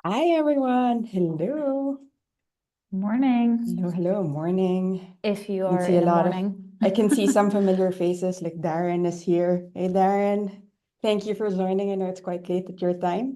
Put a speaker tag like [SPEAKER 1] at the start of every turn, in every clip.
[SPEAKER 1] Hi everyone. Hello.
[SPEAKER 2] Morning,
[SPEAKER 1] Hello. Morning.
[SPEAKER 2] if you
[SPEAKER 1] I can
[SPEAKER 2] are
[SPEAKER 1] see a
[SPEAKER 2] in the
[SPEAKER 1] lot of
[SPEAKER 2] morning.
[SPEAKER 1] I can see some familiar faces like Darren is here. Hey Darren. Thank you for joining. I know it's quite late at your time.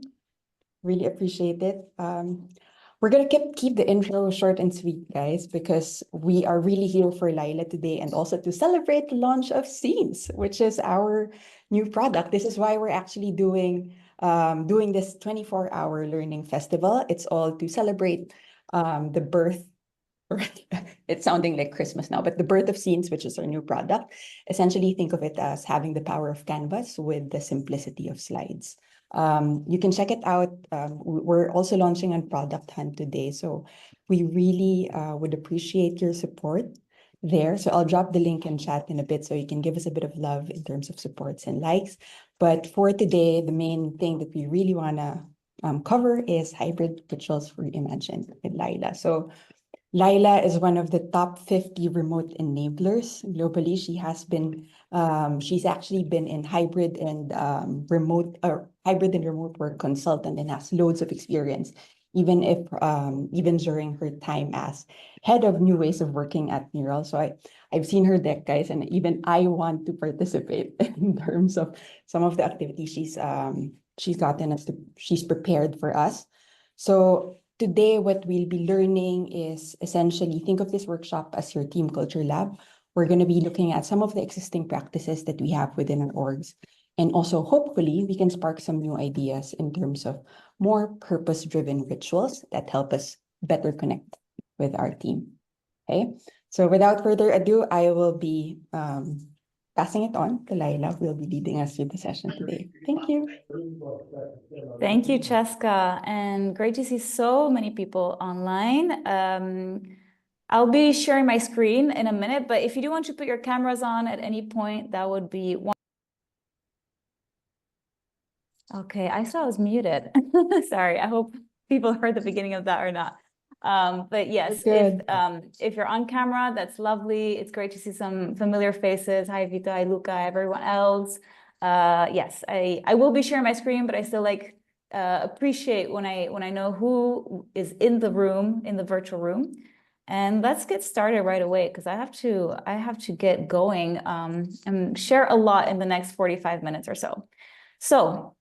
[SPEAKER 1] Really appreciate it. We're gonna keep the intro short and sweet, guys, because we are really here for Laila today and also to celebrate the launch of Scenes, which is our new product. This is why we're actually doing this 24-hour learning festival. It's all to celebrate the birth. It's sounding like Christmas now, but the birth of Scenes, which is our new product. Essentially, think of it as having the power of canvas with the simplicity of slides. You can check it out. We're also launching on Product Hunt today, so we really would appreciate your support there. So I'll drop the link in chat in a bit so you can give us a bit of love in terms of supports and likes. But for today, the main thing that we really want to cover is hybrid rituals reimagined with Laila. So Laila is one of the top 50 remote enablers globally. She's actually been in hybrid and remote work consultant and has loads of experience, even during her time as head of new ways of working at Neural. So I've seen her deck, guys, and even I want to participate in terms of some of the activities she's gotten us to, she's prepared for us. So today, what we'll be learning is essentially think of this workshop as your team culture lab. We're going to be looking at some of the existing practices that we have within our orgs. And also, hopefully, we can spark some new ideas in terms of more purpose-driven rituals that help us better connect with our team. Okay, so without further ado, I will be passing it on to Laila, who will be leading us through the session today. Thank you.
[SPEAKER 2] Thank you, Cheska, and great to see so many people online. I'll be sharing my screen in a minute, but if you do want to put your cameras on at any point, that would be one. Okay, I saw I was muted. Sorry, I hope people heard the beginning of that or not. But yes, if you're on camera, that's lovely. It's great to see some familiar faces. Hi, Vita, hi, Luca, everyone else. Yes, I will be sharing my screen, but I still appreciate when I know who is in the room, in the virtual room. And let's get started right away because I have to get going and share a lot in the next 45 minutes or so. So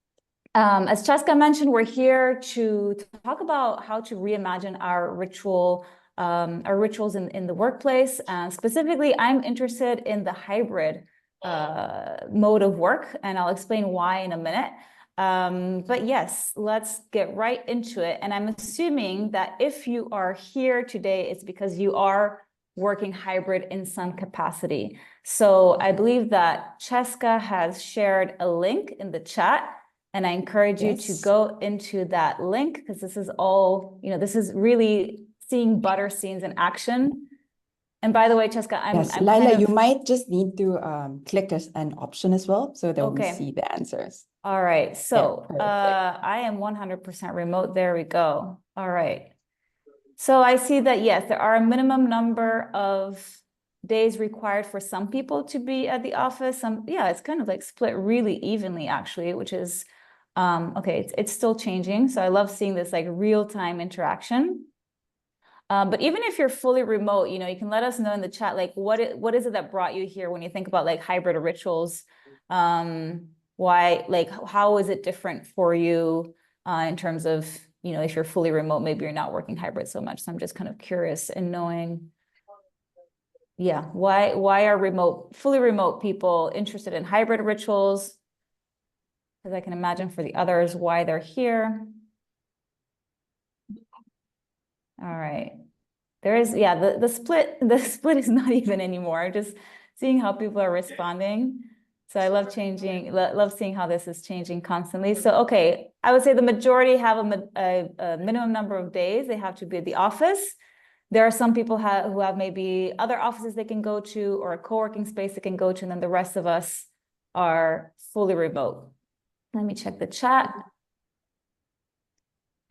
[SPEAKER 2] as Cheska mentioned, we're here to talk about how to reimagine our rituals in the workplace. Specifically, I'm interested in the hybrid mode of work, and I'll explain why in a minute. But yes, let's get right into it. And I'm assuming that if you are here today, it's because you are working hybrid in some capacity. So I believe that Cheska has shared a link in the chat. And I encourage you to go into that link because this is all, this is really seeing butter scenes in action. And by the way, Cheska, I'm
[SPEAKER 1] Laila, you might just need to click as an option as well so that we see the answers.
[SPEAKER 2] All right. So I am 100% remote. There we go. All right. So I see that, yes, there are a minimum number of days required for some people to be at the office. It's kind of like split really evenly, actually, which is okay, it's still changing. So I love seeing this like real-time interaction. But even if you're fully remote, you can let us know in the chat, like what is it that brought you here when you think about like hybrid rituals? Why, like, how is it different for you in terms of, if you're fully remote, maybe you're not working hybrid so much. So I'm just kind of curious in knowing, why are fully remote people interested in hybrid rituals? Because I can imagine for the others why they're here. All right. There is, the split is not even anymore, just seeing how people are responding. So I love seeing how this is changing constantly. So, okay, I would say the majority have a minimum number of days they have to be at the office. There are some people who have maybe other offices they can go to or a co-working space they can go to, and then the rest of us are fully remote. Let me check the chat.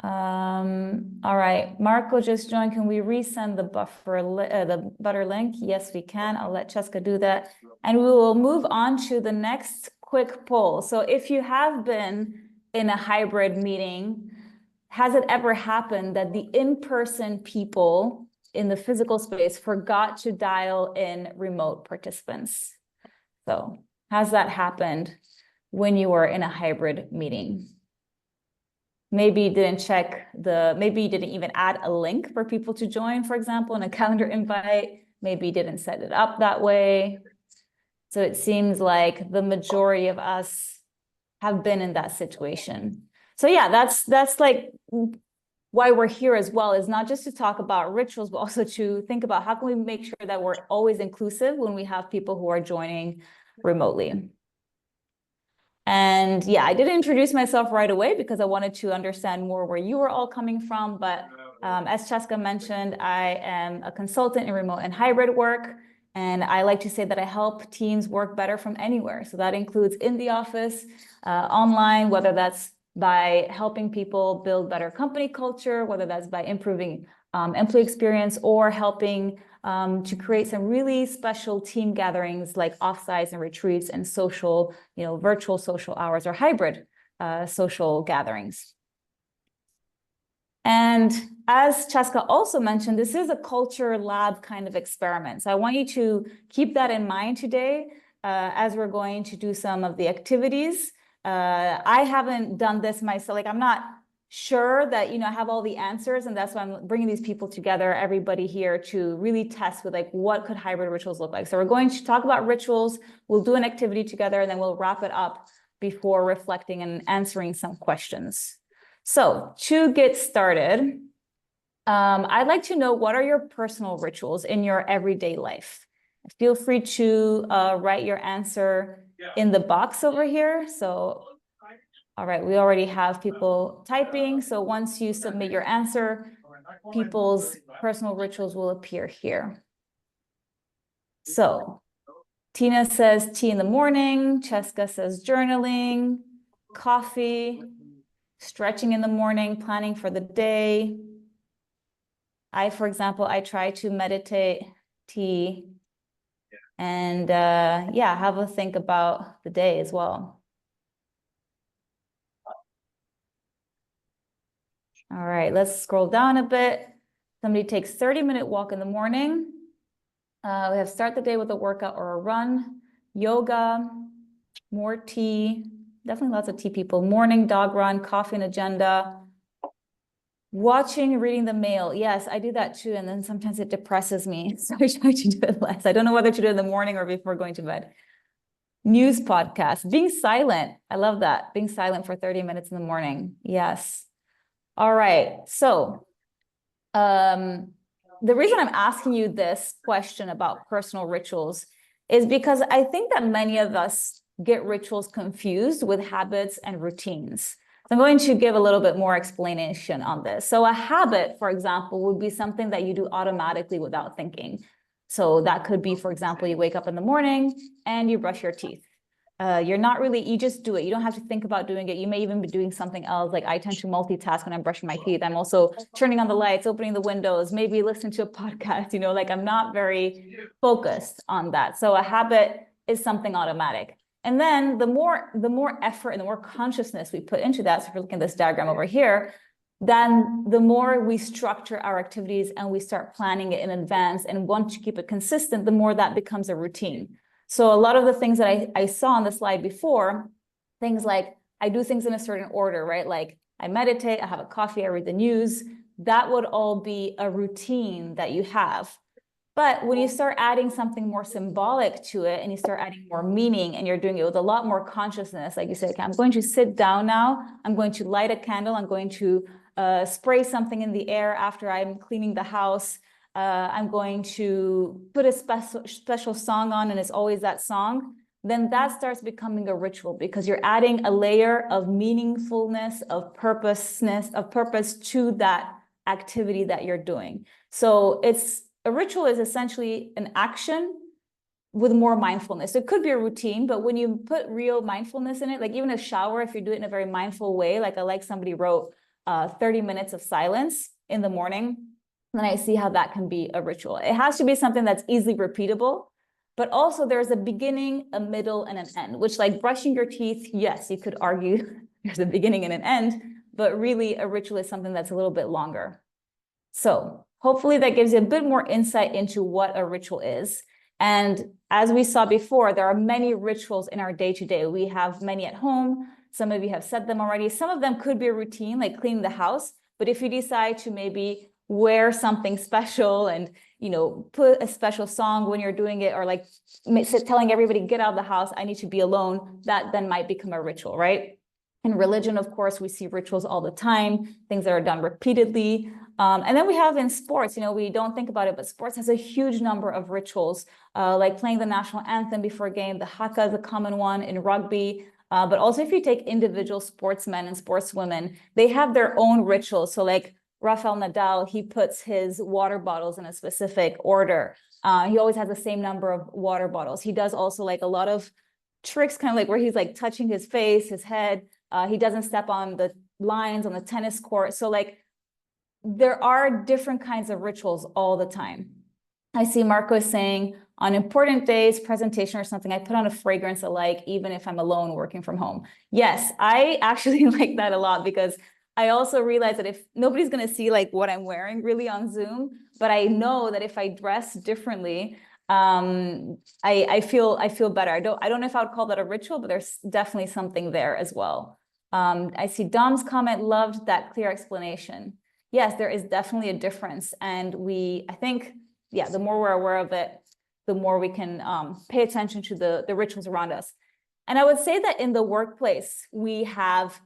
[SPEAKER 2] All right, Marco just joined. Can we resend the the butter link? Yes, we can. I'll let Cheska do that. And we will move on to the next quick poll. So if you have been in a hybrid meeting has it ever happened that the in-person people in the physical space forgot to dial in remote participants? So has that happened when you were in a hybrid meeting? Maybe you didn't check maybe you didn't even add a link for people to join, for example, in a calendar invite. Maybe you didn't set it up that way. So it seems like the majority of us have been in that situation. So yeah, that's like why we're here as well, is not just to talk about rituals, but also to think about how can we make sure that we're always inclusive when we have people who are joining remotely. And yeah, I didn't introduce myself right away because I wanted to understand more where you were all coming from. But as Cheska mentioned, I am a consultant in remote and hybrid work. And I like to say that I help teams work better from anywhere. So that includes in the office, online, whether that's by helping people build better company culture, whether that's by improving employee experience, or helping to create some really special team gatherings like offsites and retreats and social, virtual social hours or hybrid social gatherings. And as Cheska also mentioned, this is a culture lab kind of experiment. So I want you to keep that in mind today as we're going to do some of the activities. I haven't done this myself. Like, I'm not sure that, I have all the answers, and that's why I'm bringing these people together, everybody here, to really test with like, what could hybrid rituals look like? So we're going to talk about rituals. We'll do an activity together, and then we'll wrap it up before reflecting and answering some questions. So to get started, I'd like to know, what are your personal rituals in your everyday life? Feel free to write your answer in the box over here. So, all right, we already have people typing. So once you submit your answer, people's personal rituals will appear here. So Tina says tea in the morning. Cheska says journaling, coffee, stretching in the morning, planning for the day. For example, I try to meditate, tea, and have a think about the day as well. All right, let's scroll down a bit. Somebody takes 30-minute walk in the morning. We have start the day with a workout or a run, yoga, more tea, definitely lots of tea people, morning dog run, coffee and agenda, watching, reading the mail. Yes, I do that too. And then sometimes it depresses me. So I try to do it less. I don't know whether to do it in the morning or before going to bed. News podcast, being silent. I love that. Being silent for 30 minutes in the morning. Yes. All right. So the reason I'm asking you this question about personal rituals is because I think that many of us get rituals confused with habits and routines. So I'm going to give a little bit more explanation on this. So a habit, for example, would be something that you do automatically without thinking. So that could be, for example, you wake up in the morning and you brush your teeth. You just do it. You don't have to think about doing it. You may even be doing something else. Like I tend to multitask when I'm brushing my teeth. I'm also turning on the lights, opening the windows, maybe listening to a podcast, like I'm not very focused on that. So a habit is something automatic. And then the more effort and the more consciousness we put into that, so if you're looking at this diagram over here, then the more we structure our activities and we start planning it in advance and want to keep it consistent, the more that becomes a routine. So a lot of the things that I saw on the slide before, things like I do things in a certain order, right? Like I meditate, I have a coffee, I read the news. That would all be a routine that you have. But when you start adding something more symbolic to it and you start adding more meaning and you're doing it with a lot more consciousness, like you say, okay, I'm going to sit down now, I'm going to light a candle, I'm going to spray something in the air after I'm cleaning the house. I'm going to put a special song on and it's always that song, then that starts becoming a ritual because you're adding a layer of meaningfulness, of purpose to that activity that you're doing. So a ritual is essentially an action with more mindfulness. It could be a routine, but when you put real mindfulness in it, like even a shower, if you do it in a very mindful way, like somebody wrote 30 minutes of silence in the morning, then I see how that can be a ritual. It has to be something that's easily repeatable, but also there's a beginning, a middle, and an end, which like brushing your teeth, yes, you could argue there's a beginning and an end, but really a ritual is something that's a little bit longer. So hopefully that gives you a bit more insight into what a ritual is. And as we saw before, there are many rituals in our day-to-day. We have many at home. Some of you have said them already. Some of them could be a routine, like cleaning the house. But if you decide to maybe wear something special and, put a special song when you're doing it, or like telling everybody, get out of the house, I need to be alone, that then might become a ritual, right? In religion, of course, we see rituals all the time, things that are done repeatedly. And then we have in sports, we don't think about it, but sports has a huge number of rituals, like playing the national anthem before a game. The haka is a common one in rugby. But also if you take individual sportsmen and sportswomen, they have their own rituals. So like Rafael Nadal, he puts his water bottles in a specific order. He always has the same number of water bottles. He does also like a lot of tricks, kind of like where he's like touching his face, his head. He doesn't step on the lines on the tennis court. So like there are different kinds of rituals all the time. I see Marco saying on important days, presentation or something, I put on a fragrance alike, even if I'm alone working from home. Yes, I actually like that a lot, because I also realize that if nobody's going to see like what I'm wearing really on Zoom, but I know that if I dress differently, I feel better. I don't know if I would call that a ritual, but there's definitely something there as well. I see Dom's comment, loved that clear explanation. Yes, there is definitely a difference. And I think, yeah, the more we're aware of it, the more we can pay attention to the rituals around us. And I would say that in the workplace, we have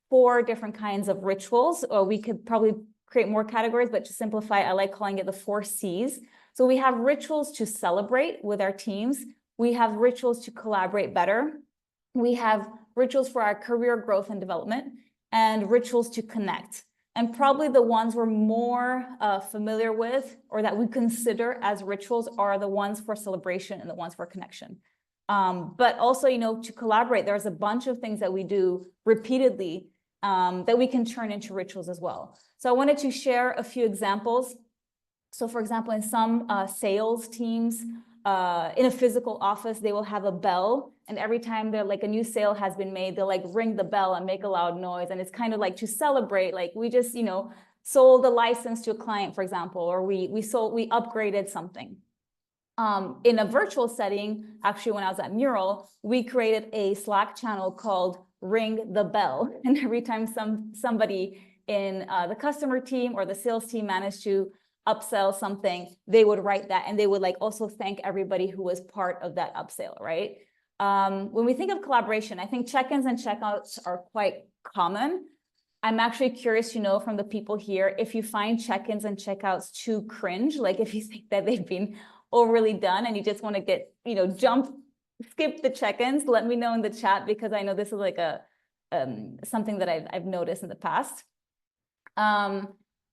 [SPEAKER 2] 4 different kinds of rituals, or we could probably create more categories, but to simplify, I like calling it the 4 C's. So we have rituals to celebrate with our teams. We have rituals to collaborate better. We have rituals for our career growth and development, and rituals to connect. And probably the ones we're more familiar with, or that we consider as rituals, are the ones for celebration and the ones for connection. But also, to collaborate, there's a bunch of things that we do repeatedly that we can turn into rituals as well. So I wanted to share a few examples. So for example, in some sales teams, in a physical office, they will have a bell, and every time they're like a new sale has been made, they'll like ring the bell and make a loud noise. And it's kind of like to celebrate, like we just, sold a license to a client, for example, or we upgraded something. In a virtual setting, actually, when I was at Mural, we created a Slack channel called Ring the Bell. And every time somebody in the customer team or the sales team managed to upsell something, they would write that, and they would like also thank everybody who was part of that upsell, right? When we think of collaboration, I think check-ins and checkouts are quite common. I'm actually curious to know from the people here, if you find check-ins and checkouts too cringe, like if you think that they've been overly done and you just want to get, skip the check-ins, let me know in the chat, because I know this is like something that I've noticed in the past.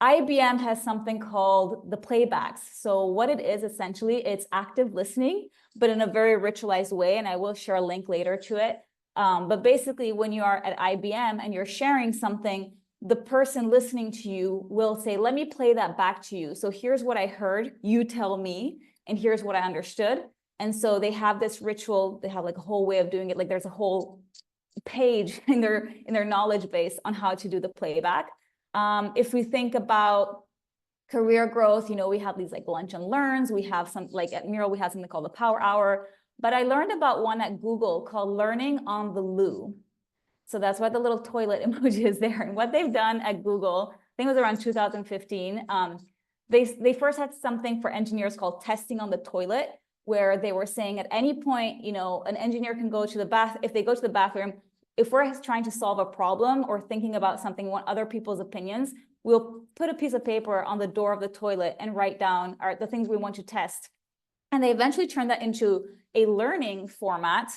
[SPEAKER 2] IBM has something called the playbacks. So what it is, essentially, it's active listening, but in a very ritualized way. And I will share a link later to it. But basically, when you are at IBM and you're sharing something, the person listening to you will say, let me play that back to you. So here's what I heard, you tell me, and here's what I understood. And so they have this ritual, they have like a whole way of doing it. Like there's a whole page in their knowledge base on how to do the playback. If we think about career growth, we have these like lunch and learns. We have some, like at Mural, we have something called the Power Hour. But I learned about one at Google called Learning on the Loo. So that's why the little toilet emoji is there. And what they've done at Google, I think it was around 2015, they first had something for engineers called testing on the toilet, where they were saying at any point, an engineer can go to the bath. If they go to the bathroom, if we're trying to solve a problem or thinking about something, want other people's opinions, we'll put a piece of paper on the door of the toilet and write down the things we want to test. And they eventually turned that into a learning format,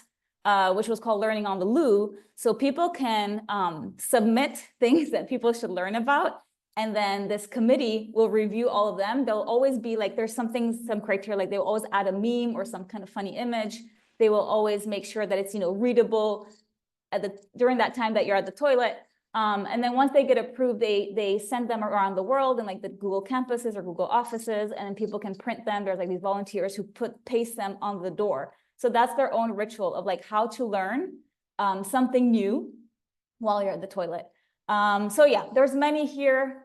[SPEAKER 2] which was called Learning on the Loo. So people can submit things that people should learn about. And then this committee will review all of them. There'll always be like, there's some criteria, like they will always add a meme or some kind of funny image. They will always make sure that it's, readable during that time that you're at the toilet. And then once they get approved, they send them around the world in like the Google campuses or Google offices, and then people can print them. There's like these volunteers who paste them on the door. So that's their own ritual of like how to learn something new while you're at the toilet. So yeah, there's many here.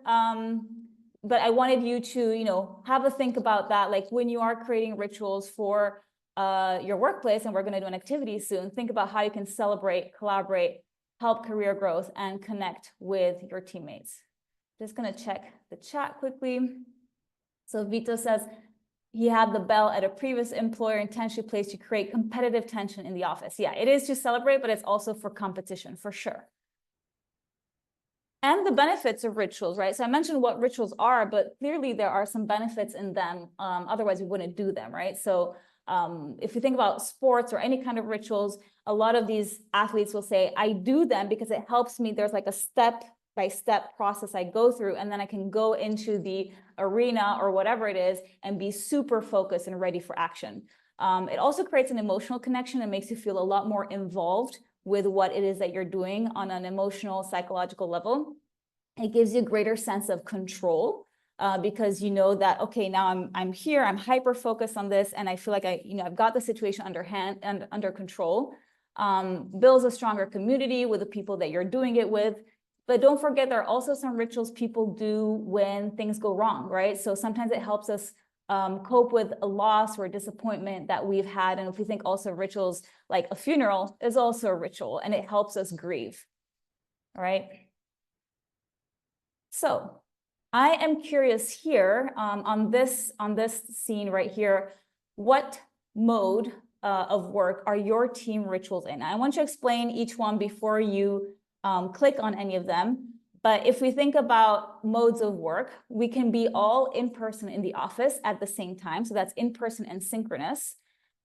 [SPEAKER 2] But I wanted you to, you know, have a think about that. Like when you are creating rituals for your workplace, and we're going to do an activity soon, think about how you can celebrate, collaborate, help career growth, and connect with your teammates. Just going to check the chat quickly. So Vito says he had the bell at a previous employer intentionally placed to create competitive tension in the office. Yeah, it is to celebrate, but it's also for competition, for sure. And the benefits of rituals, right? So I mentioned what rituals are, but clearly there are some benefits in them. Otherwise, we wouldn't do them, right? So if you think about sports or any kind of rituals, a lot of these athletes will say, I do them because it helps me. There's like a step-by-step process I go through, and then I can go into the arena or whatever it is and be super focused and ready for action. It also creates an emotional connection and makes you feel a lot more involved with what it is that you're doing on an emotional, psychological level. It gives you a greater sense of control because you know that, okay, now I'm here, I'm hyper focused on this, and I feel like I've got the situation under control. Builds a stronger community with the people that you're doing it with. But don't forget, there are also some rituals people do when things go wrong, right? So sometimes it helps us cope with a loss or a disappointment that we've had. And if we think also rituals, like a funeral is also a ritual, and it helps us grieve, all right? So I am curious here on this scene right here, what mode of work are your team rituals in? I want you to explain each one before you click on any of them. But if we think about modes of work, we can be all in person in the office at the same time. So that's in person and synchronous.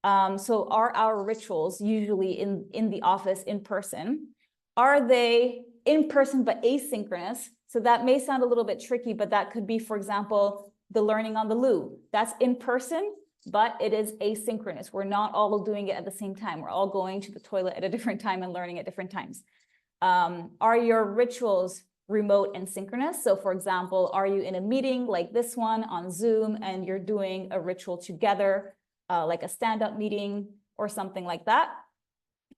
[SPEAKER 2] So are our rituals usually in the office in person? Are they in person but asynchronous? So that may sound a little bit tricky, but that could be, for example, the learning on the loo. That's in person, but it is asynchronous. We're not all doing it at the same time. We're all going to the toilet at a different time and learning at different times. Are your rituals remote and synchronous? So for example, are you in a meeting like this one on Zoom and you're doing a ritual together, like a stand-up meeting or something like that?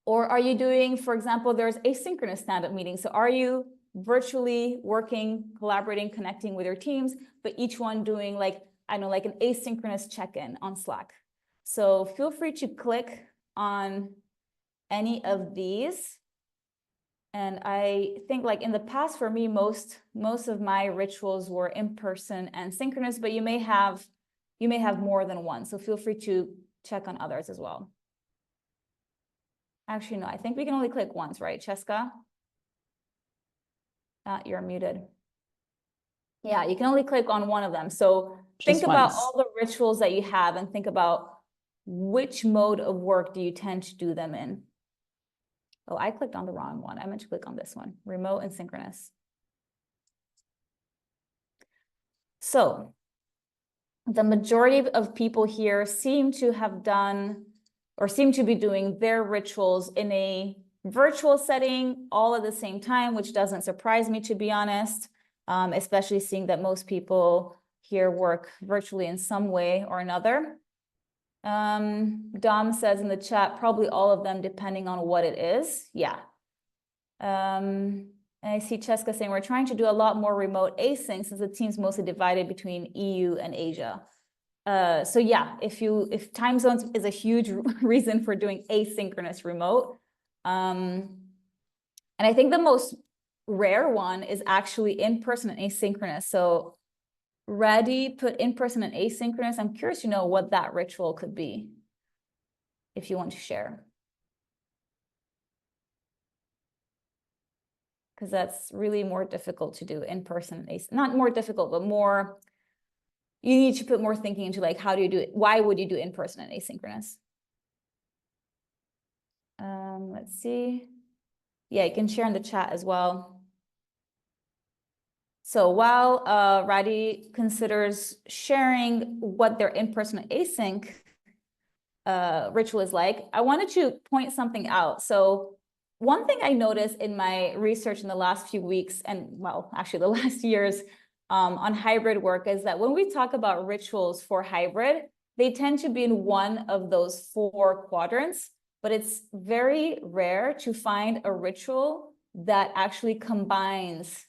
[SPEAKER 2] Or are you doing, for example, there's asynchronous stand-up meetings. So are you virtually working, collaborating, connecting with your teams, but each one doing like, I know, like an asynchronous check-in on Slack? So feel free to click on any of these. And I think like in the past for me, most of my rituals were in person and synchronous, but you may have more than one. So feel free to check on others as well. Actually, no, I think we can only click once, right, Cheska? You're muted. Yeah, you can only click on one of them. So think about all the rituals that you have and think about which mode of work do you tend to do them in. Oh, I clicked on the wrong one. I meant to click on this one, remote and synchronous. So the majority of people here seem to have done or seem to be doing their rituals in a virtual setting all at the same time, which doesn't surprise me, to be honest, especially seeing that most people here work virtually in some way or another. Dom says in the chat, probably all of them, depending on what it is. Yeah. And I see Cheska saying we're trying to do a lot more remote async since the team's mostly divided between EU and Asia. So yeah, if time zones is a huge reason for doing asynchronous remote. And I think the most rare one is actually in-person and asynchronous. So Reddy put in-person and asynchronous. I'm curious to know what that ritual could be, if you want to share. Because that's really more difficult to do in person. Not more difficult, but more, you need to put more thinking into like, how do you do it? Why would you do in person and asynchronous? Let's see. Yeah, you can share in the chat as well. So while Radi considers sharing what their in-person async ritual is like, I wanted to point something out. So one thing I noticed in my research in the last few weeks, and well, actually the last years on hybrid work, is that when we talk about rituals for hybrid, they tend to be in one of those 4 quadrants, but it's very rare to find a ritual that actually combines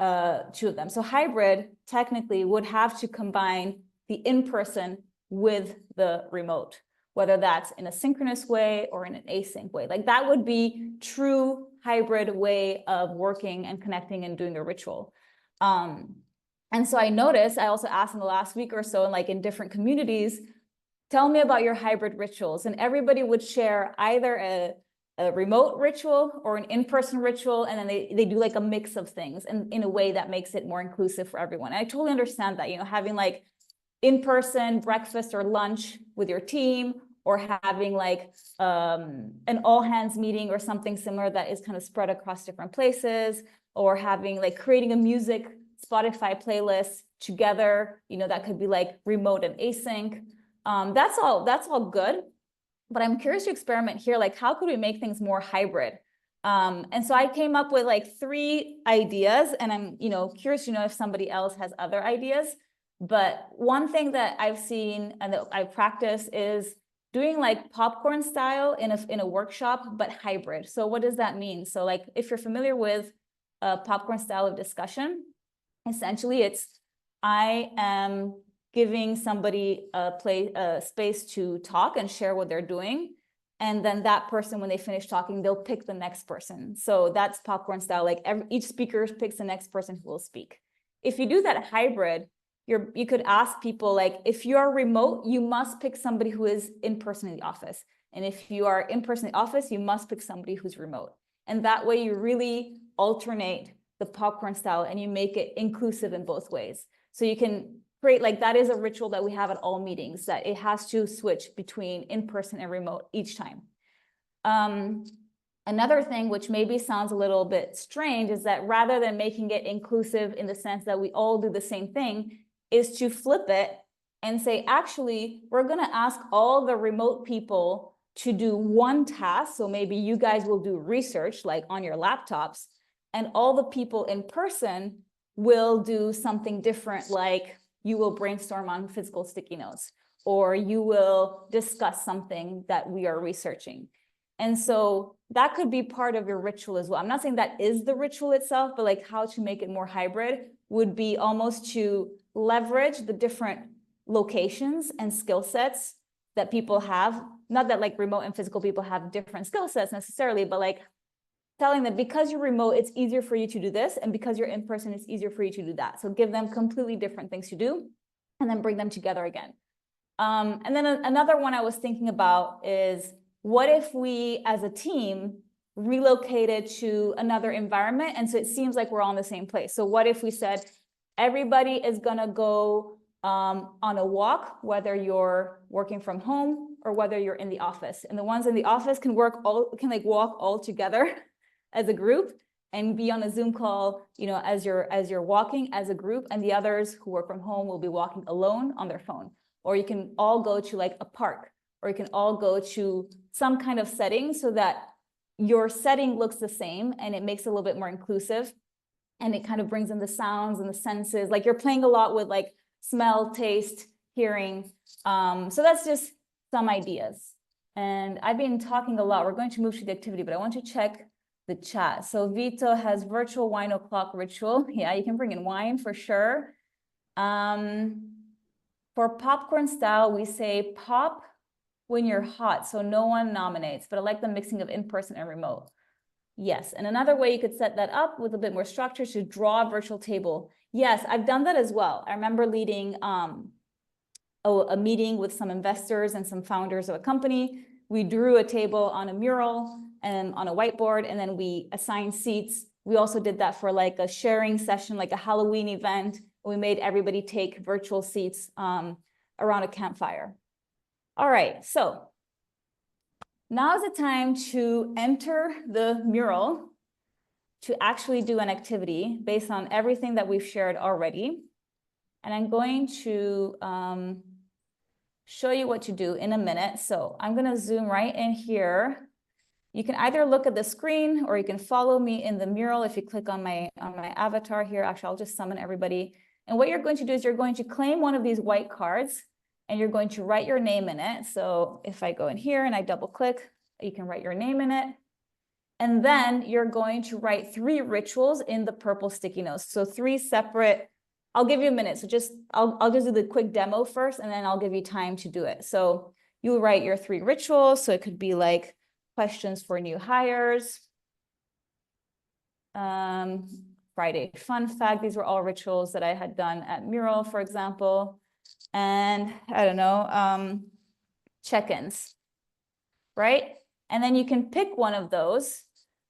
[SPEAKER 2] two of them. So hybrid technically would have to combine the in-person with the remote, whether that's in a synchronous way or in an async way. Like that would be true hybrid way of working and connecting and doing a ritual. And so I noticed, I also asked in the last week or so, like in different communities, tell me about your hybrid rituals. And everybody would share either a remote ritual or an in-person ritual, and then they do like a mix of things and in a way that makes it more inclusive for everyone. And I totally understand that, you know, having like in-person breakfast or lunch with your team, or having like an all-hands meeting or something similar that is kind of spread across different places, or having like creating a music Spotify playlist together, you know, that could be like remote and async. That's all good. But I'm curious to experiment here, like how could we make things more hybrid? And so I came up with like 3 ideas, and I'm, you know, curious to know if somebody else has other ideas. But one thing that I've seen and that I practice is doing like popcorn style in a workshop, but hybrid. So what does that mean? So like if you're familiar with a popcorn style of discussion, essentially it's I am giving somebody a space to talk and share what they're doing. And then that person, when they finish talking, they'll pick the next person. So that's popcorn style, like each speaker picks the next person who will speak. If you do that hybrid, you could ask people like, if you're remote, you must pick somebody who is in person in the office. And if you are in person in the office, you must pick somebody who's remote. And that way you really alternate the popcorn style and you make it inclusive in both ways. So you can create, like that is a ritual that we have at all meetings, that it has to switch between in-person and remote each time. Another thing, which maybe sounds a little bit strange, is that rather than making it inclusive in the sense that we all do the same thing, is to flip it and say, actually, we're going to ask all the remote people to do one task. So maybe you guys will do research like on your laptops, and all the people in person will do something different, like you will brainstorm on physical sticky notes, or you will discuss something that we are researching. And so that could be part of your ritual as well. I'm not saying that is the ritual itself, but like how to make it more hybrid would be almost to leverage the different locations and skill sets that people have. Not that like remote and physical people have different skill sets necessarily, but like telling them because you're remote, it's easier for you to do this, and because you're in person, it's easier for you to do that. So give them completely different things to do, and then bring them together again. And then another one I was thinking about is, what if we as a team relocated to another environment, and so it seems like we're all in the same place? So what if we said everybody is gonna go on a walk, whether you're working from home or whether you're in the office, and the ones in the office can walk all together as a group and be on a Zoom call, you know, as you're walking as a group, and the others who work from home will be walking alone on their phone. Or you can all go to like a park, or you can all go to some kind of setting so that your setting looks the same and it makes it a little bit more inclusive, and it kind of brings in the sounds and the senses. Like you're playing a lot with like smell, taste, hearing. So that's just some ideas. And I've been talking a lot. We're going to move to the activity, but I want to check the chat. So Vito has virtual wine o'clock ritual. Yeah, you can bring in wine for sure. For popcorn style, we say pop when you're hot, so no one nominates, but I like the mixing of in-person and remote. Yes, and another way you could set that up with a bit more structure to draw a virtual table. Yes, I've done that as well. I remember leading a meeting with some investors and some founders of a company. We drew a table on a mural and on a whiteboard, and then we assigned seats. We also did that for like a sharing session, like a Halloween event. We made everybody take virtual seats around a campfire. All right, so now is the time to enter the mural to actually do an activity based on everything that we've shared already. And I'm going to show you what to do in a minute. So I'm going to zoom right in here. You can either look at the screen or you can follow me in the mural if you click on my avatar here. Actually, I'll just summon everybody. And what you're going to do is you're going to claim one of these white cards and you're going to write your name in it. So if I go in here and I double click, you can write your name in it. And then you're going to write 3 rituals in the purple sticky notes. So 3 separate, I'll give you a minute. So I'll just do the quick demo first, and then I'll give you time to do it. So you'll write your 3 rituals. So it could be like questions for new hires, Friday fun fact. These were all rituals that I had done at Mural, for example. And I don't know, check-ins, right? And then you can pick one of those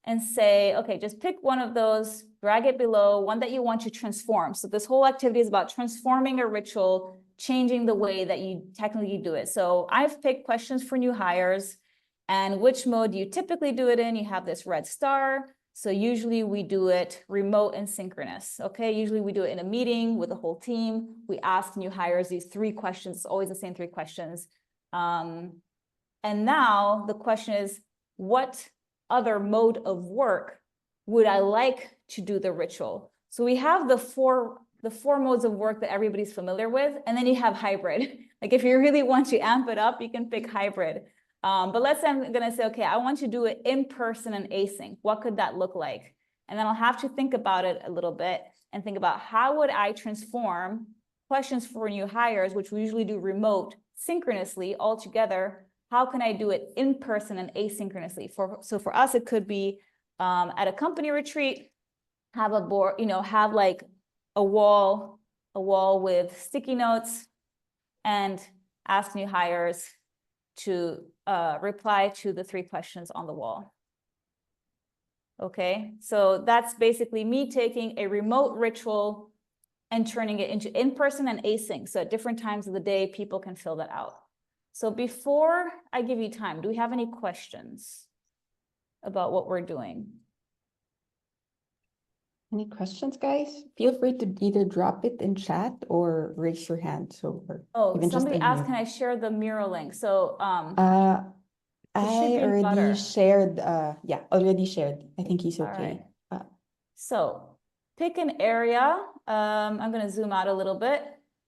[SPEAKER 2] and say, okay, just pick one of those, drag it below, one that you want to transform. So this whole activity is about transforming a ritual, changing the way that you technically do it. So I've picked questions for new hires, and which mode you typically do it in. You have this red star. So usually we do it remote and synchronous, okay? Usually we do it in a meeting with the whole team. We ask new hires these 3 questions, it's always the same 3 questions. And now the question is, what other mode of work would I like to do the ritual? So we have the four modes of work that everybody's familiar with, and then you have hybrid. Like if you really want to amp it up, you can pick hybrid. But let's say I'm gonna say, okay, I want to do it in person and async. What could that look like? And then I'll have to think about it a little bit and think about how would I transform questions for new hires, which we usually do remote, synchronously all together. How can I do it in person and asynchronously? So for us, it could be at a company retreat, have a board, have like a wall with sticky notes, and ask new hires to reply to the 3 questions on the wall. Okay, so that's basically me taking a remote ritual and turning it into in-person and async. So at different times of the day, people can fill that out. So before I give you time, do we have any questions about what we're doing?
[SPEAKER 1] Any questions, guys? Feel free to either drop it in chat or raise your hand. So,
[SPEAKER 2] Oh,
[SPEAKER 1] even
[SPEAKER 2] somebody
[SPEAKER 1] just
[SPEAKER 2] asked, can I share the mural link? So
[SPEAKER 1] I already shared. Yeah, already shared. I think he's okay.
[SPEAKER 2] Right. So pick an area. I'm going to zoom out a little bit.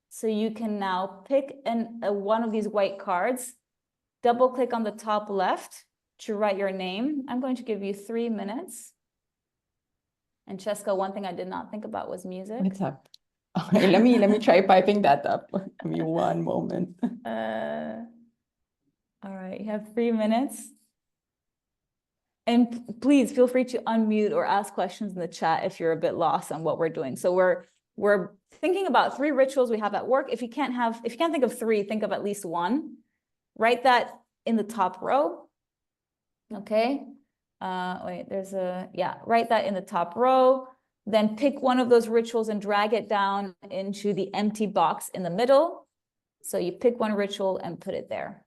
[SPEAKER 2] So you can now pick one of these white cards, double click on the top left to write your name. I'm going to give you 3 minutes. And Cheska, one thing I did not think about was music.
[SPEAKER 1] What's up? Okay, let me try piping that up. Give me one moment.
[SPEAKER 2] All right, you have 3 minutes. And please feel free to unmute or ask questions in the chat if you're a bit lost on what we're doing. So we're thinking about 3 rituals we have at work. If you can't think of 3, think of at least 1. Write that in the top row. Okay. Wait, write that in the top row. Then pick one of those rituals and drag it down into the empty box in the middle. So you pick one ritual and put it there.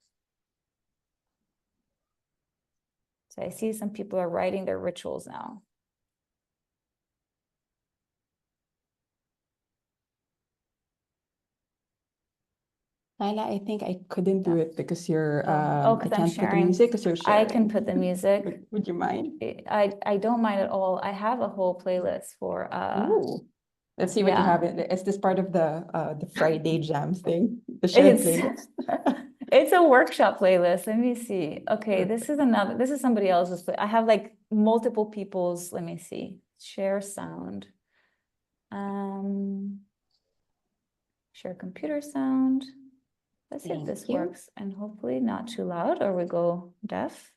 [SPEAKER 2] So I see some people are writing their rituals now.
[SPEAKER 1] Laila, I think I couldn't do it because you're
[SPEAKER 2] because
[SPEAKER 1] I can't put the music because you're sharing.
[SPEAKER 2] I can put the music.
[SPEAKER 1] Would you mind?
[SPEAKER 2] I don't mind at all. I have a whole playlist for
[SPEAKER 1] Ooh. Let's see what you have. Is this part of the Friday jams thing? The shared playlist?
[SPEAKER 2] It's a workshop playlist. Let me see. Okay, this is somebody else's. I have like multiple people's. Let me see. Share sound. Share computer sound. Let's see if this works, and hopefully not too loud or we go deaf.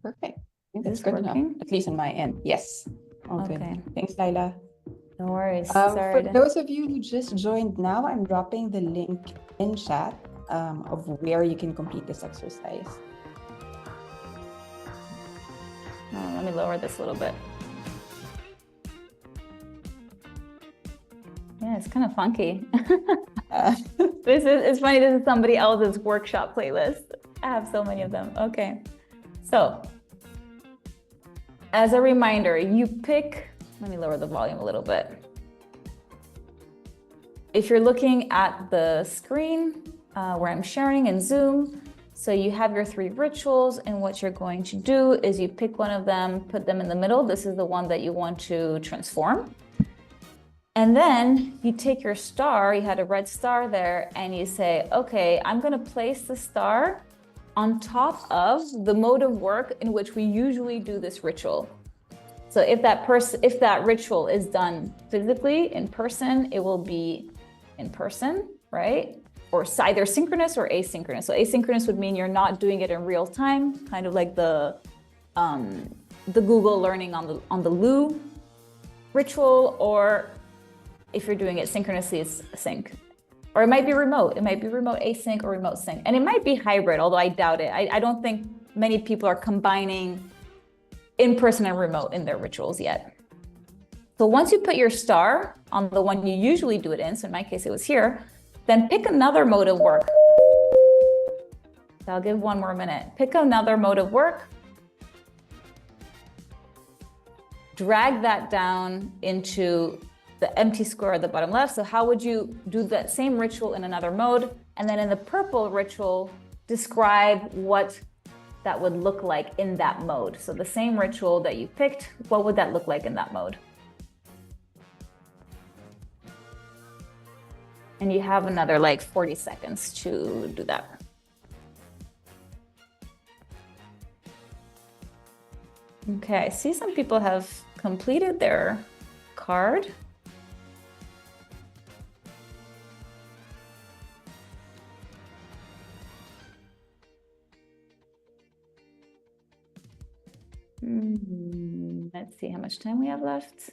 [SPEAKER 1] Perfect. I think that's good enough, at least on my end. Yes. Okay. Thanks, Laila.
[SPEAKER 2] No worries.
[SPEAKER 1] For those of you who just joined now, I'm dropping the link in chat of where you can complete this exercise.
[SPEAKER 2] Let me lower this a little bit. Yeah, it's kind of funky. It's funny, this is somebody else's workshop playlist. I have so many of them. Okay. So, as a reminder, you pick, let me lower the volume a little bit. If you're looking at the screen where I'm sharing in Zoom, so you have your 3 rituals, and what you're going to do is you pick one of them, put them in the middle. This is the one that you want to transform. And then you take your star, you had a red star there, and you say, okay, I'm going to place the star on top of the mode of work in which we usually do this ritual. So if that ritual is done physically in person, it will be in person, right? Or either synchronous or asynchronous. So asynchronous would mean you're not doing it in real time, kind of like the Google learning on the Loo ritual, or if you're doing it synchronously, it's sync. Or it might be remote. It might be remote async or remote sync. And it might be hybrid, although I doubt it. I don't think many people are combining in-person and remote in their rituals yet. So once you put your star on the one you usually do it in, so in my case it was here, then pick another mode of work. So I'll give one more minute. Pick another mode of work. Drag that down into the empty square at the bottom left. So how would you do that same ritual in another mode? And then in the purple ritual, describe what that would look like in that mode. So the same ritual that you picked, what would that look like in that mode? And you have another like 40 seconds to do that. Okay, I see some people have completed their card. Let's see how much time we have left.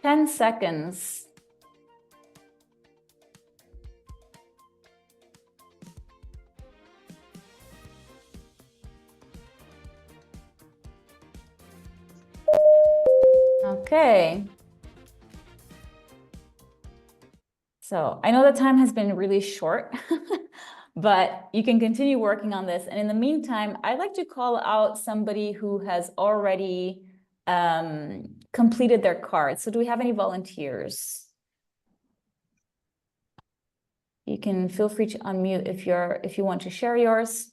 [SPEAKER 2] 10 seconds. Okay. So I know the time has been really short, but you can continue working on this. And in the meantime, I'd like to call out somebody who has already completed their card. So do we have any volunteers? You can feel free to unmute if you want to share yours.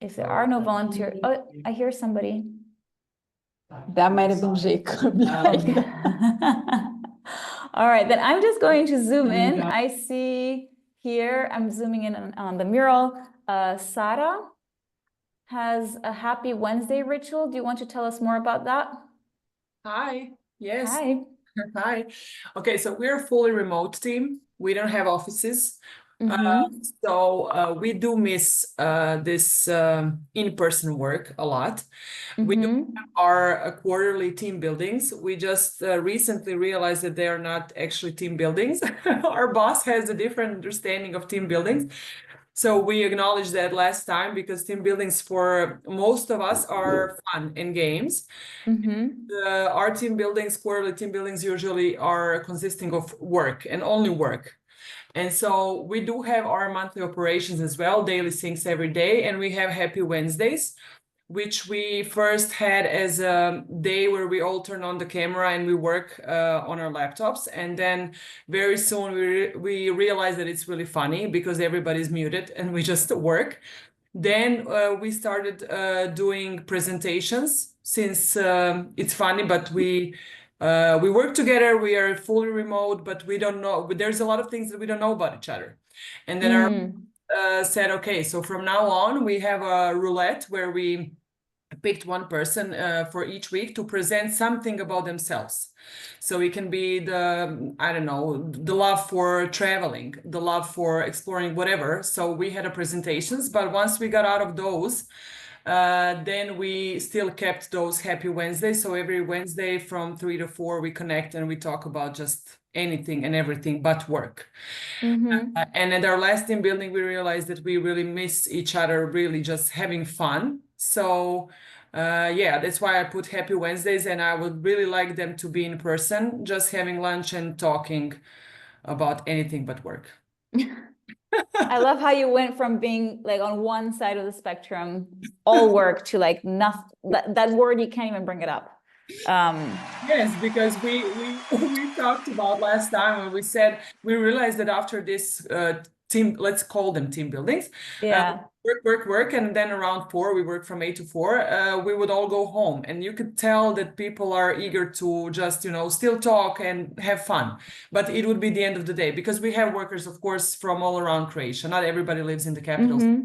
[SPEAKER 2] If there are no volunteers, oh, I hear somebody.
[SPEAKER 1] That might have been Jacob.
[SPEAKER 2] All right, then I'm just going to zoom in. I see here, I'm zooming in on the mural. Sarah has a happy Wednesday ritual. Do you want to tell us more about that?
[SPEAKER 3] Hi. Yes.
[SPEAKER 2] Hi.
[SPEAKER 3] Hi. Okay, so we're a fully remote team. We don't have offices. So we do miss this in-person work a lot. We do have our quarterly team buildings. We just recently realized that they are not actually team buildings. Our boss has a different understanding of team buildings. So we acknowledged that last time because team buildings for most of us are fun and games. Our team buildings, quarterly team buildings usually are consisting of work and only work. And so we do have our monthly operations as well, daily syncs every day, and we have Happy Wednesdays, which we first had as a day where we all turn on the camera and we work on our laptops. And then very soon we realized that it's really funny because everybody's muted and we just work. Then we started doing presentations since it's funny, but we work together, we are fully remote, but we don't know, there's a lot of things that we don't know about each other. And then our said, okay, so from now on, we have a roulette where we picked one person for each week to present something about themselves. So it can be the, I don't know, the love for traveling, the love for exploring, whatever. So we had a presentations, but once we got out of those, then we still kept those Happy Wednesdays. So every Wednesday from 3 to 4, we connect and we talk about just anything and everything but work. And at our last team building, we realized that we really miss each other, really just having fun. So yeah, that's why I put Happy Wednesdays, and I would really like them to be in person, just having lunch and talking about anything but work.
[SPEAKER 2] I love how you went from being like on one side of the spectrum, all work, to like nothing, that word, you can't even bring it up.
[SPEAKER 3] Yes, because we talked about last time when we said we realized that after this team, let's call them team buildings.
[SPEAKER 2] Yeah.
[SPEAKER 3] work, and then around 4, we work from 8 to 4, we would all go home, and you could tell that people are eager to just, still talk and have fun. But it would be the end of the day, because we have workers, of course, from all around Croatia. Not everybody lives in the capital,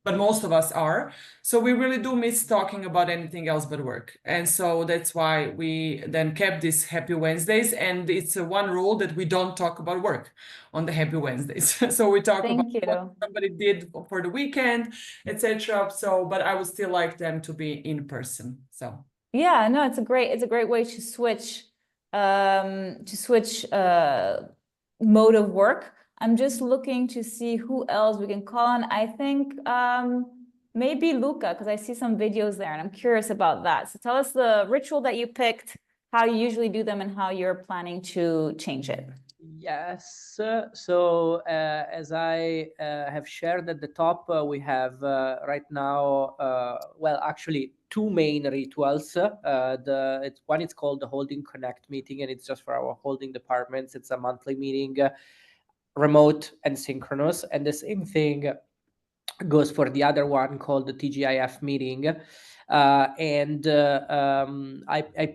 [SPEAKER 3] but most of us are. So we really do miss talking about anything else but work. And so that's why we then kept this Happy Wednesdays. And it's one rule that we don't talk about work on the Happy Wednesdays. So we talk about what somebody did for the weekend, etc. So, but I would still like them to be in person. So
[SPEAKER 2] yeah, no, it's a great way to switch mode of work. I'm just looking to see who else we can call on. I think maybe Luca, because I see some videos there and I'm curious about that. So tell us the ritual that you picked, how you usually do them, and how you're planning to change it.
[SPEAKER 4] Yes, so as I have shared at the top, we have right now, well, actually 2 main rituals. One is called the Holding Connect meeting, and it's just for our holding departments. It's a monthly meeting, remote and synchronous, and the same thing goes for the other one called the TGIF meeting. I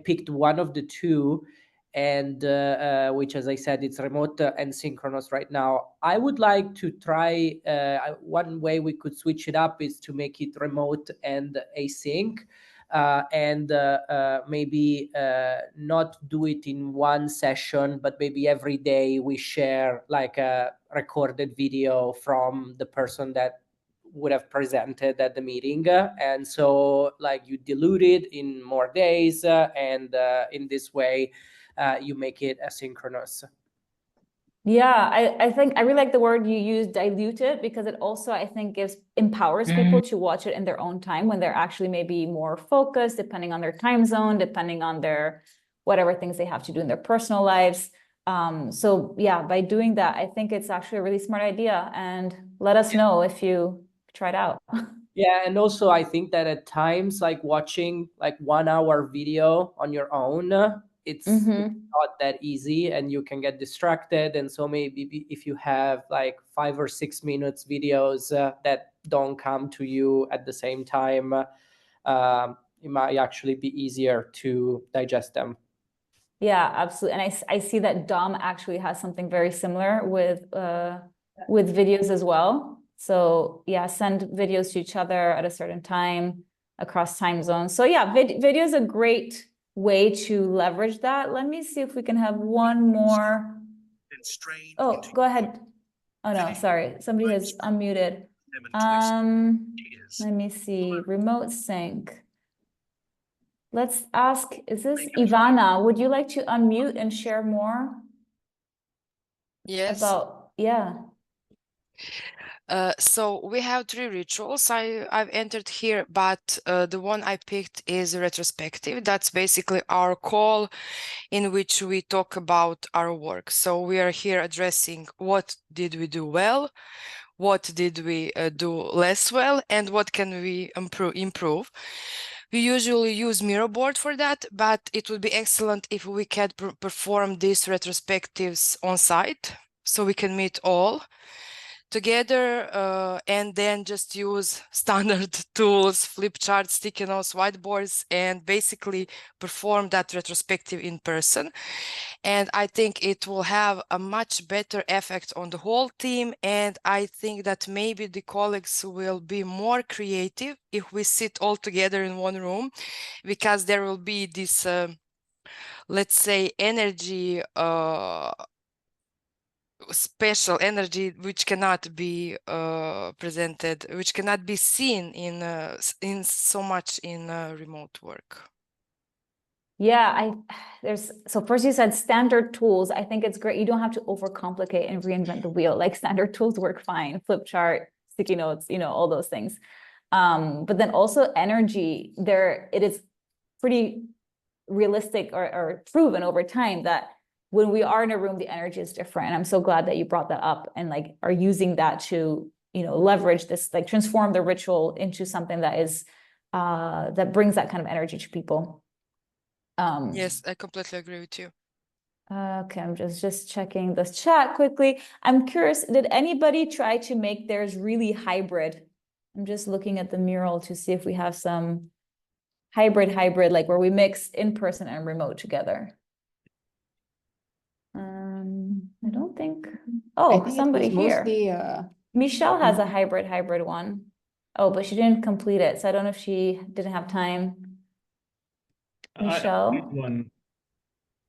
[SPEAKER 4] picked one of the two, and which, as I said, it's remote and synchronous right now. I would like to try, one way we could switch it up is to make it remote and async. Maybe not do it in one session, but maybe every day we share like a recorded video from the person that would have presented at the meeting, and so like you dilute it in more days, and in this way you make it asynchronous.
[SPEAKER 2] Yeah, I think I really like the word you use, diluted, because it also, I think, empowers people to watch it in their own time when they're actually maybe more focused, depending on their time zone, depending on their whatever things they have to do in their personal lives. So yeah, by doing that, I think it's actually a really smart idea, and let us know if you try it out.
[SPEAKER 4] Yeah, and also I think that at times, like watching like 1 hour video on your own, it's not that easy, and you can get distracted. And so maybe if you have like 5 or 6 minutes videos that don't come to you at the same time, it might actually be easier to digest them.
[SPEAKER 2] Yeah, absolutely. And I see that Dom actually has something very similar with videos as well. So yeah, send videos to each other at a certain time across time zones. So yeah, video is a great way to leverage that. Let me see if we can have one more. Oh, go ahead. Oh no, sorry. Somebody has unmuted. Let me see. Remote sync. Let's ask, is this Ivana? Would you like to unmute and share more?
[SPEAKER 5] Yes.
[SPEAKER 2] About, yeah.
[SPEAKER 5] So we have 3 rituals I've entered here, but the one I picked is retrospective. That's basically our call in which we talk about our work. So we are here addressing what did we do well, what did we do less well, and what can we improve. We usually use Miro board for that, but it would be excellent if we can perform these retrospectives on site, so we can meet all together, and then just use standard tools, flip charts, sticky notes, whiteboards, and basically perform that retrospective in person. And I think it will have a much better effect on the whole team. And I think that maybe the colleagues will be more creative if we sit all together in one room, because there will be this, let's say, energy, special energy which cannot be presented, which cannot be seen in so much in remote work.
[SPEAKER 2] Yeah, so first you said standard tools. I think it's great. You don't have to overcomplicate and reinvent the wheel. Like standard tools work fine. Flip chart, sticky notes, all those things. But then also energy, it is pretty realistic or proven over time that when we are in a room, the energy is different. And I'm so glad that you brought that up and like are using that to, leverage this, like transform the ritual into something that is, that brings that kind of energy to people.
[SPEAKER 5] Yes, I completely agree with you.
[SPEAKER 2] Okay, I'm just checking the chat quickly. I'm curious, did anybody try to make theirs really hybrid? I'm just looking at the mural to see if we have some hybrid, like where we mix in-person and remote together. I don't think,
[SPEAKER 1] I think it
[SPEAKER 2] somebody
[SPEAKER 1] was
[SPEAKER 2] here.
[SPEAKER 1] mostly
[SPEAKER 2] Michelle has a hybrid one. Oh, but she didn't complete it, so I don't know if she didn't have time. Michelle?
[SPEAKER 6] One.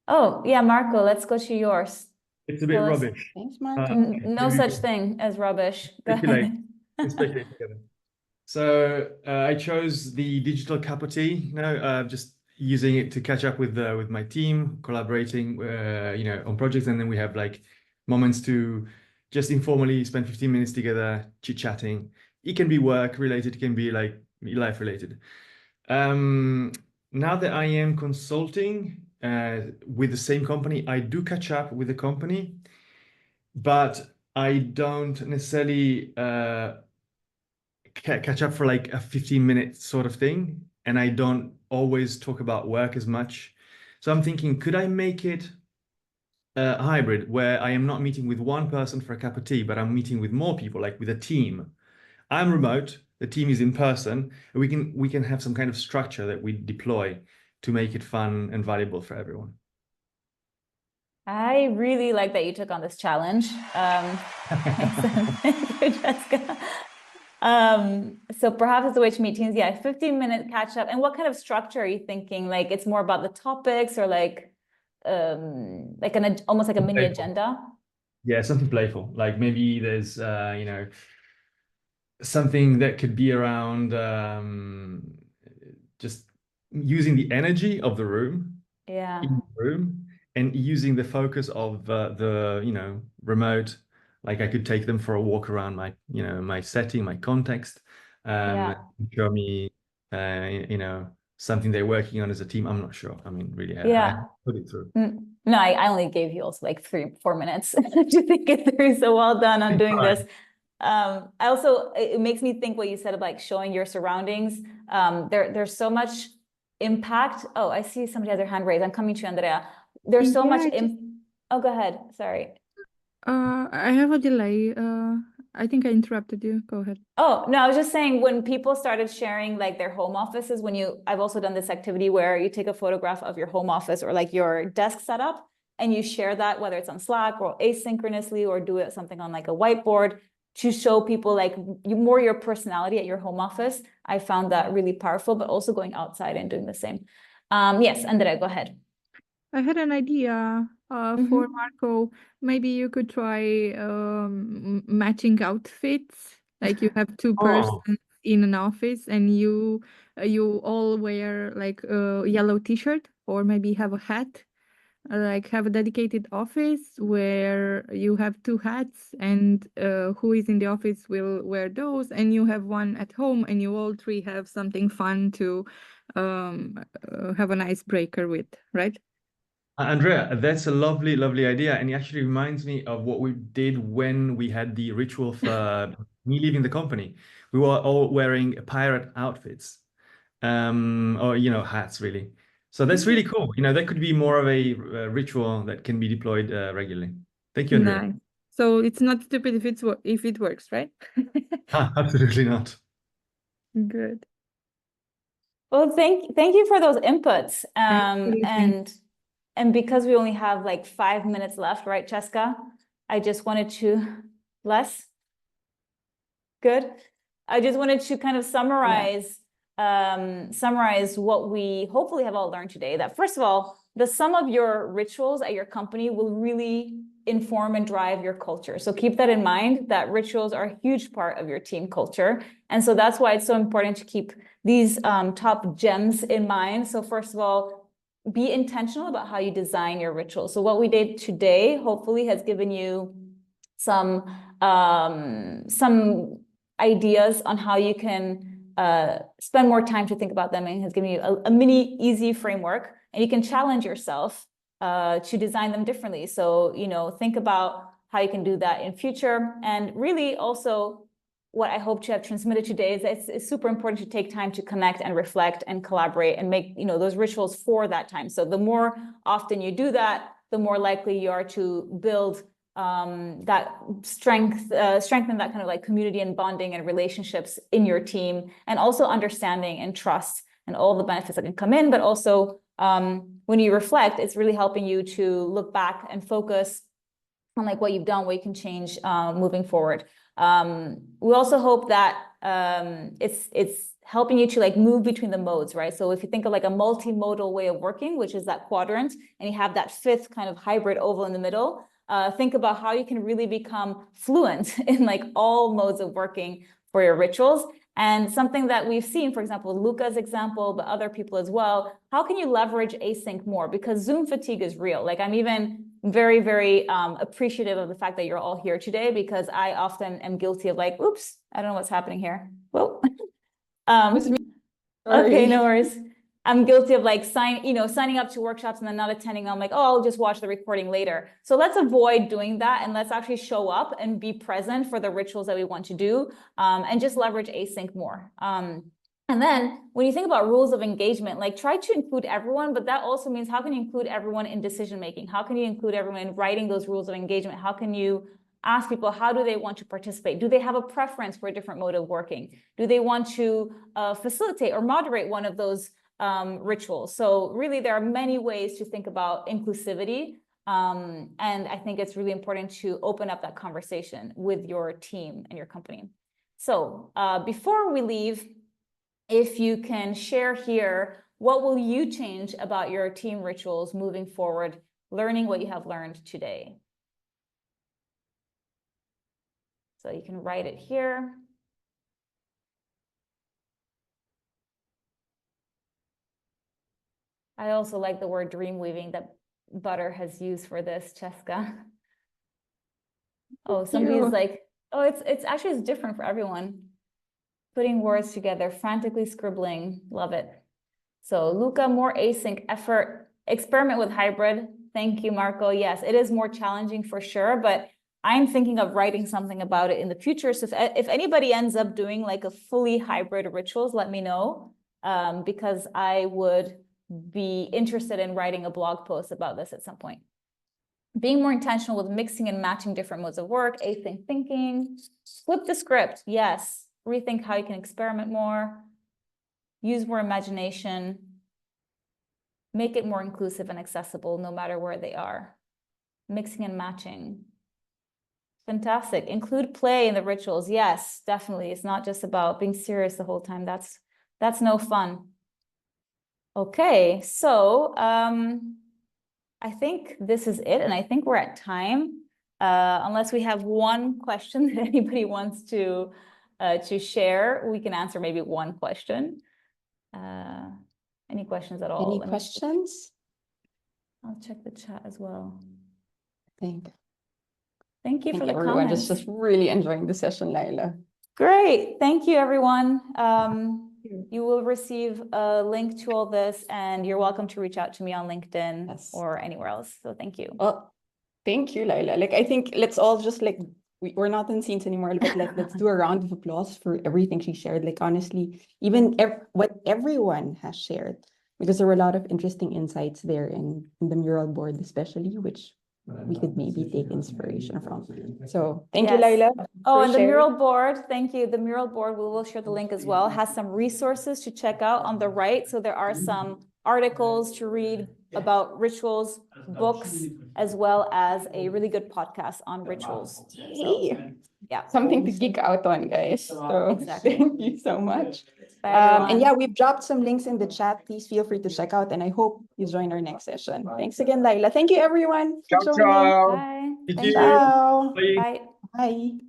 [SPEAKER 2] Oh, yeah, Marco, let's go to yours.
[SPEAKER 6] It's a bit
[SPEAKER 2] Tell us.
[SPEAKER 6] rubbish.
[SPEAKER 1] thanks, Marco.
[SPEAKER 2] No such thing as rubbish. Go ahead.
[SPEAKER 6] Speculate together. So I chose the digital cup of tea. Just using it to catch up with my team, collaborating, on projects, and then we have like moments to just informally spend 15 minutes together, chit-chatting. It can be work related, it can be like life related. Now that I am consulting with the same company, I do catch up with the company, but I don't necessarily catch up for like a 15-minute sort of thing, and I don't always talk about work as much. So I'm thinking, could I make it a hybrid where I am not meeting with one person for a cup of tea, but I'm meeting with more people, like with a team. I'm remote, the team is in person, and we can have some kind of structure that we deploy to make it fun and valuable for everyone.
[SPEAKER 2] I really like that you took on this challenge. Thank you, Jessica. So perhaps it's the way to meet teams. Yeah, 15-minute catch up. And what kind of structure are you thinking? Like it's more about the topics, or like almost like a mini agenda?
[SPEAKER 6] Yeah, something playful. Like maybe there's something that could be around just using the energy of the room.
[SPEAKER 2] Yeah.
[SPEAKER 6] In the room, and using the focus of the remote. Like I could take them for a walk around my my setting, my context, show me something they're working on as a team. I'm not sure. I mean, really, I put it through.
[SPEAKER 2] No, I only gave you also like 3-4 minutes to think it through. So well done on doing this. It makes me think what you said about like showing your surroundings. There's so much impact. Oh, I see somebody has their hand raised. I'm coming to you, Andrea. There's so much oh, go ahead. Sorry.
[SPEAKER 7] I have a delay. I think I interrupted you. Go ahead.
[SPEAKER 2] Oh, no, I was just saying when people started sharing like their home offices, I've also done this activity where you take a photograph of your home office or like your desk setup and you share that, whether it's on Slack or asynchronously, or do it something on like a whiteboard to show people like your personality at your home office. I found that really powerful, but also going outside and doing the same. Yes, Andrea, go ahead.
[SPEAKER 7] I had an idea for Marco. Maybe you could try matching outfits. Like you have two persons in an office and you all wear like a yellow t-shirt, or maybe have a hat. Like have a dedicated office where you have two hats, and who is in the office will wear those, and you have one at home, and you all three have something fun to have an icebreaker with, right?
[SPEAKER 6] Andrea, that's a lovely, lovely idea. And it actually reminds me of what we did when we had the ritual for me leaving the company. We were all wearing pirate outfits, or, hats really. So that's really cool. That could be more of a ritual that can be deployed regularly. Thank you, Andrea.
[SPEAKER 7] Nice. So it's not stupid if it works, right?
[SPEAKER 6] Absolutely not.
[SPEAKER 7] Good.
[SPEAKER 2] Well, thank you for those inputs. And because we only have like 5 minutes left, right, Cheska? I just wanted to Good. I just wanted to kind of summarize what we hopefully have all learned today. That first of all, the sum of your rituals at your company will really inform and drive your culture. So keep that in mind, that rituals are a huge part of your team culture. And so that's why it's so important to keep these top gems in mind. So first of all, be intentional about how you design your rituals. So what we did today, hopefully, has given you some ideas on how you can spend more time to think about them, and has given you a mini easy framework, and you can challenge yourself to design them differently. So, think about how you can do that in future. And really also what I hope to have transmitted today is that it's super important to take time to connect and reflect and collaborate and make, those rituals for that time. So the more often you do that, the more likely you are to build that strengthen that kind of like community and bonding and relationships in your team, and also understanding and trust and all the benefits that can come in. But also when you reflect, it's really helping you to look back and focus on like what you've done, what you can change moving forward. We also hope that it's helping you to like move between the modes, right? So if you think of like a multimodal way of working, which is that quadrant, and you have that fifth kind of hybrid oval in the middle, think about how you can really become fluent in like all modes of working for your rituals. And something that we've seen, for example, Luca's example, but other people as well, how can you leverage async more? Because Zoom fatigue is real. Like I'm even very, very appreciative of the fact that you're all here today, because I often am guilty of like, oops, I don't know what's happening here. Whoa. Okay, no worries. I'm guilty of like signing up to workshops and then not attending. I'm like, oh, I'll just watch the recording later. So let's avoid doing that, and let's actually show up and be present for the rituals that we want to do, and just leverage async more. And then when you think about rules of engagement, like try to include everyone, but that also means how can you include everyone in decision making? How can you include everyone in writing those rules of engagement? How can you ask people, how do they want to participate? Do they have a preference for a different mode of working? Do they want to facilitate or moderate one of those rituals? So really, there are many ways to think about inclusivity. And I think it's really important to open up that conversation with your team and your company. So before we leave, if you can share here, what will you change about your team rituals moving forward, learning what you have learned today? So you can write it here. I also like the word dream weaving that Butter has used for this, Cheska. Oh, somebody's like, oh, it's actually different for everyone. Putting words together, frantically scribbling, love it. So Luca, more async effort, experiment with hybrid. Thank you, Marco. Yes, it is more challenging for sure, but I'm thinking of writing something about it in the future. So if anybody ends up doing like a fully hybrid rituals, let me know, because I would be interested in writing a blog post about this at some point. Being more intentional with mixing and matching different modes of work, async thinking, flip the script. Yes. Rethink how you can experiment more, use more imagination, make it more inclusive and accessible no matter where they are. Mixing and matching. Fantastic. Include play in the rituals. Yes, definitely. It's not just about being serious the whole time. That's no fun. Okay, so I think this is it, and I think we're at time. Unless we have one question that anybody wants to share, we can answer maybe one question. Any questions at all?
[SPEAKER 1] Any questions?
[SPEAKER 2] I'll check the chat as well.
[SPEAKER 1] Thank
[SPEAKER 2] you for the
[SPEAKER 1] everyone.
[SPEAKER 2] comments.
[SPEAKER 1] Just really enjoying the session, Laila.
[SPEAKER 2] Great. Thank you, everyone. You will receive a link to all this, and you're welcome to reach out to me on LinkedIn or anywhere else. So thank you.
[SPEAKER 1] Well, thank you, Laila. Like, I think let's all just like, we're not in scenes anymore, but let's do a round of applause for everything she shared. Like, honestly, even what everyone has shared, because there were a lot of interesting insights there in the mural board, especially, which we could maybe take inspiration from. So thank you, Laila.
[SPEAKER 2] Oh, and the mural board, thank you. The mural board, we will share the link as well, has some resources to check out on the right. So there are some articles to read about rituals, books, as well as a really good podcast on rituals. So, yeah,
[SPEAKER 1] something to geek out on, guys. So
[SPEAKER 2] exactly.
[SPEAKER 1] Thank you so much. And yeah, we've dropped some links in the chat. Please feel free to check out, and I hope you join our next session. Thanks again, Laila. Thank you, everyone, for joining.
[SPEAKER 2] Bye.
[SPEAKER 6] Thank you.
[SPEAKER 1] Ciao.
[SPEAKER 6] Bye.
[SPEAKER 2] Bye.
[SPEAKER 1] Bye.